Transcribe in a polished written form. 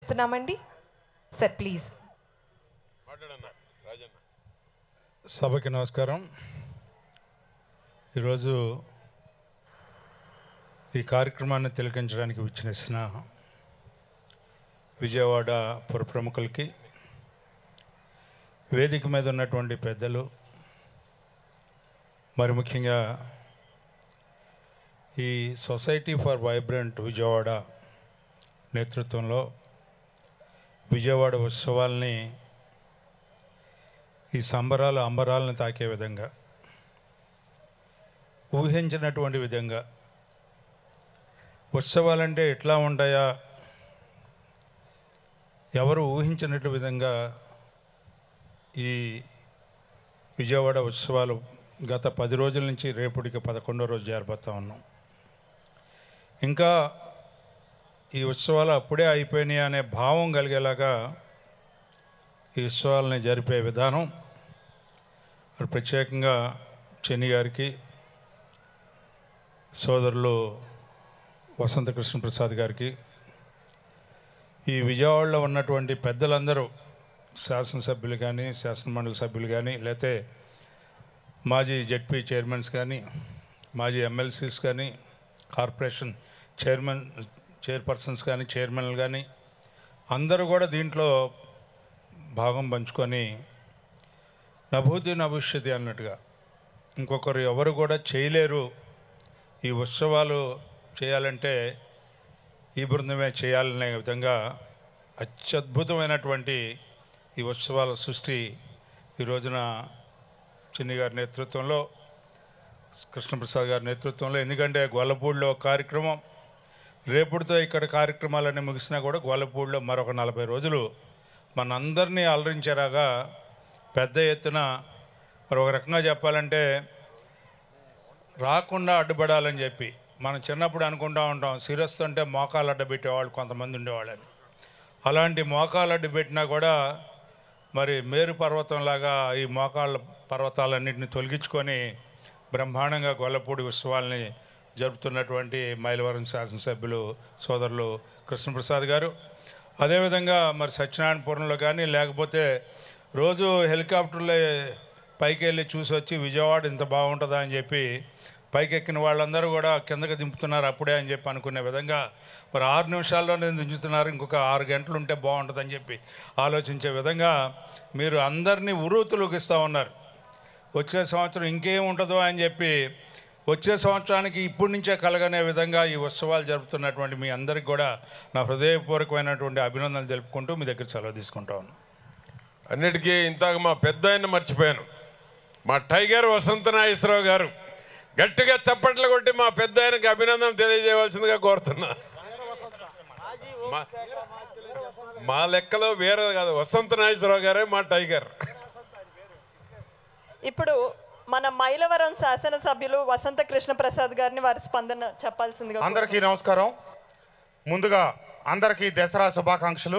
కోరుతున్నామండి. Sir please. సభకి నమస్కారం. ఈరోజు ఈ కార్యక్రమాన్ని తిలకించడానికి విచ్చేసిన విజయవాడ పుర ప్రముఖులకి, వేదిక మీద ఉన్నటువంటి పెద్దలు, మరి ముఖ్యంగా ఈ సొసైటీ ఫర్ వైబ్రెంట్ విజయవాడ నేతృత్వంలో విజయవాడ ఉత్సవాల్ని ఈ సంబరాలు అంబరాలను తాకే విధంగా, ఊహించినటువంటి విధంగా, ఉత్సవాలంటే ఎట్లా ఉంటాయా ఎవరు ఊహించినట్టు విధంగా ఈ విజయవాడ ఉత్సవాలు గత 10 రోజుల నుంచి రేపటికి 11వ రోజు జరుపుతూ ఉన్నాం. ఇంకా ఈ ఉత్సవాలు అప్పుడే అయిపోయినాయి అనే భావం కలిగేలాగా ఈ ఉత్సవాలని జరిపే విధానం, ప్రత్యేకంగా చెన్ని గారికి, సోదరులు వసంత కృష్ణప్రసాద్ గారికి, ఈ విజయవాడలో ఉన్నటువంటి పెద్దలందరూ, శాసనసభ్యులు కానీ, శాసనమండలి సభ్యులు కానీ, లేకపోతే మాజీ జెడ్పీ చైర్మన్స్ కానీ, మాజీ ఎమ్మెల్సీస్ కానీ, కార్పొరేషన్ చైర్పర్సన్స్ కానీ, చైర్మన్లు కానీ, అందరూ కూడా దీంట్లో భాగం పంచుకొని నభూతి నభవిష్యతి అన్నట్టుగా, ఇంకొకరు ఎవరు కూడా చేయలేరు, ఈ ఉత్సవాలు చేయాలంటే ఈ బృందమే చేయాలనే విధంగా అత్యద్భుతమైనటువంటి ఈ ఉత్సవాల సృష్టి ఈ రోజున చిన్ని గారి నేతృత్వంలో, కృష్ణప్రసాద్ గారి నేతృత్వంలో, ఎందుకంటే గొల్లపూడిలో కార్యక్రమం, రేపుడితో ఇక్కడ కార్యక్రమాలన్నీ ముగిసినా కూడా గొల్లపూడిలో మరొక 40 రోజులు మనందరినీ అలరించేలాగా పెద్ద ఎత్తున, మరి ఒక రకంగా చెప్పాలంటే రాకుండా అడ్డుపడాలని చెప్పి మనం చిన్నప్పుడు అనుకుంటూ ఉంటాం, శిరస్సు అంటే మోకాలు అడ్డబెట్టేవాళ్ళు కొంతమంది ఉండేవాళ్ళని. అలాంటి మోకాలు అడ్డుపెట్టినా కూడా మరి మేరు పర్వతంలాగా ఈ మోకాళ్ళ పర్వతాలన్నింటినీ తొలగించుకొని బ్రహ్మాండంగా గొల్లపూడి ఉత్సవాల్ని జరుపుతున్నటువంటి మైలవరం శాసనసభ్యులు సోదరులు కృష్ణప్రసాద్ గారు, అదేవిధంగా మరి సత్యనారాయణపురంలో కానీ, లేకపోతే రోజు హెలికాప్టర్లో పైకి వెళ్ళి చూసి వచ్చి విజయవాడ ఇంత బాగుంటుందా అని చెప్పి పైకెక్కిన వాళ్ళందరూ కూడా కిందకి దింపుతున్నారు అప్పుడే అని చెప్పి అనుకునే విధంగా, మరి 6 నిమిషాల్లోనే దించుతున్నారు, ఇంకొక 6 గంటలు ఉంటే బాగుంటుందని చెప్పి ఆలోచించే విధంగా మీరు అందరినీ ఉరూతులోకిస్తూ ఉన్నారు. వచ్చే సంవత్సరం ఇంకేం ఉంటుందో అని చెప్పి, వచ్చే సంవత్సరానికి ఇప్పటి నుంచే కలగనే విధంగా ఈ ఉత్సవాలు జరుపుతున్నటువంటి మీ అందరికి కూడా నా హృదయపూర్వకమైనటువంటి అభినందనలు తెలుపుకుంటూ మీ దగ్గర సెలవు తీసుకుంటా ఉన్నాను. అన్నిటికీ ఇంతక మా పెద్ద ఆయన మర్చిపోయాను, మా టైగర్ వసంత నాగేశ్వరరావు గారు గట్టిగా చప్పట్లు కొట్టి మా పెద్ద ఆయనకి అభినందన తెలియజేయవలసిందిగా కోరుతున్నా. మా లెక్కలో వేరే కాదు, వసంత నాగేశ్వరరావు గారే మా టైగర్. ఇప్పుడు మన మైలవరం శాసనసభ్యులు వసంత కృష్ణప్రసాద్ గారిని వారి స్పందన చెప్పాల్సిందిగా. అందరికీ నమస్కారం. ముందుగా అందరికీ దసరా శుభాకాంక్షలు.